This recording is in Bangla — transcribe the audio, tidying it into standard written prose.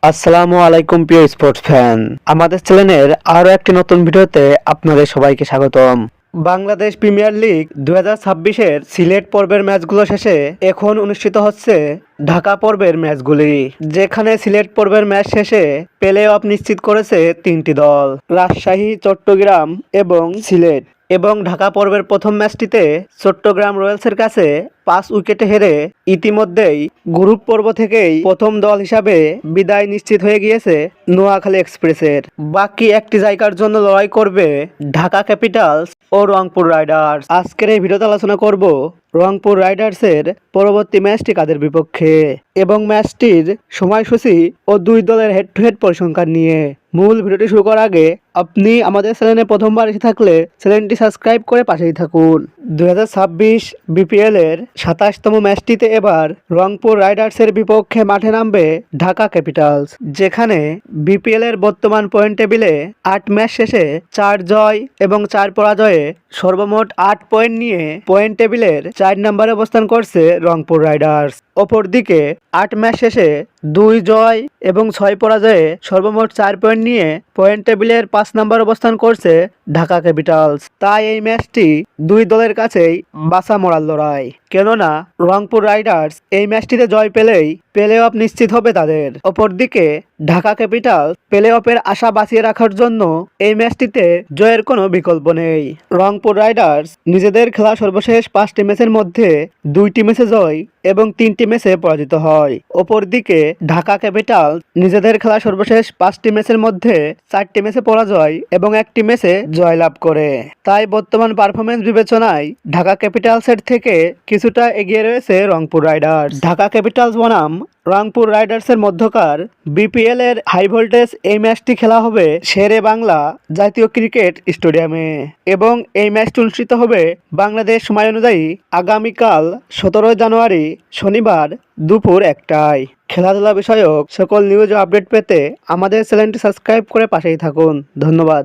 আসসালামু আলাইকুম প্রিয় স্পোর্টস ফ্যান, আমাদের চ্যানেলের আরো একটি নতুন ভিডিওতে আপনাদের সবাইকে স্বাগতম। বাংলাদেশ প্রিমিয়ার লিগ 2026-এর সিলেট পর্বের ম্যাচগুলো শেষে এখন অনুষ্ঠিত হচ্ছে ঢাকা পর্বের ম্যাচগুলি, যেখানে সিলেট পর্বের ম্যাচ শেষে প্লে অফ নিশ্চিত করেছে তিনটি দল, রাজশাহী, চট্টগ্রাম এবং সিলেট। এবং ঢাকা পর্বের প্রথম ম্যাচটিতে চট্টগ্রাম রয়্যালসের কাছে 5 উইকেটে হেরে ইতিমধ্যেই গ্রুপ পর্ব থেকেই প্রথম দল হিসাবে বিদায় নিশ্চিত হয়ে গিয়েছে নোয়াখালী এক্সপ্রেসের। বাকি একটি জায়গার জন্য লড়াই করবে ঢাকা ক্যাপিটালস ও রংপুর রাইডার্স। আজকের এই ভিডিওতে আলোচনা করব রংপুর রাইডার্সের পরবর্তী ম্যাচটি কাদের বিপক্ষে এবং ম্যাচটির সময়সূচি ও দুই দলের হেড টু হেড পরিসংখ্যান নিয়ে। মূল ভিডিওটি শুরু করার আগে আপনি আমাদের চ্যানেলে প্রথমবার এসে থাকলে চ্যানেলটি সাবস্ক্রাইব করে পাশেই থাকুন। 2026 বিপিএল এর 27তম ম্যাচটিতে এবার রংপুর রাইডার্সের বিপক্ষে মাঠে নামবে ঢাকা ক্যাপিটালস, যেখানে বিপিএল এর বর্তমান পয়েন্ট টেবিলে 8 ম্যাচ শেষে 4 জয় এবং 4 পরাজয়ে সর্বমোট 8 পয়েন্ট নিয়ে পয়েন্ট টেবিলের 4 নম্বরে অবস্থান করছে রংপুর রাইডার্স। অপরদিকে 8 ম্যাচ শেষে 2 জয় এবং 6 পরাজয়ে সর্বমোট 4 পয়েন্ট নিয়ে পয়েন্ট টেবিলের 5 নম্বর অবস্থান করছে ঢাকা ক্যাপিটালস। তাই এই ম্যাচটি দুই দলের কাছেই বাঁচা মরার লড়াই, কেননা রংপুর রাইডার্স এই ম্যাচটিতে জয় পেলেই প্লে অফ নিশ্চিত হবে তাদের। অপরদিকে ঢাকা ক্যাপিটালস প্লে অফের আশা বাঁচিয়ে রাখার জন্য এই ম্যাচটিতে জয়ের কোনো বিকল্প নেই। রংপুর রাইডার্স নিজেদের খেলা সর্বশেষ 5টি ম্যাচের মধ্যে 2টি ম্যাচে জয় এবং 3টি ম্যাচে পরাজিত হয়। অপরদিকে ঢাকা ক্যাপিটালস নিজেদের খেলা সর্বশেষ 5টি ম্যাচের মধ্যে 4টি ম্যাচে পরাজয় এবং 1টি ম্যাচে জয়লাভ করে। তাই বর্তমান পারফরমেন্স বিবেচনায় ঢাকা ক্যাপিটালসের থেকে কিছুটা এগিয়ে রয়েছে রংপুর রাইডার্স। ঢাকা ক্যাপিটালস বনাম রংপুর রাইডার্সের মধ্যকার বিপিএল এর হাই ভোল্টেজ এই ম্যাচটি খেলা হবে শেরে বাংলা জাতীয় ক্রিকেট স্টেডিয়ামে এবং এই ম্যাচটি অনুষ্ঠিত হবে বাংলাদেশ সময় অনুযায়ী আগামীকাল 17 জানুয়ারি শনিবার দুপুর 1টায়। খেলাধুলা বিষয়ক সকল নিউজ ও আপডেট পেতে আমাদের চ্যানেলটি সাবস্ক্রাইব করে পাশেই থাকুন। ধন্যবাদ।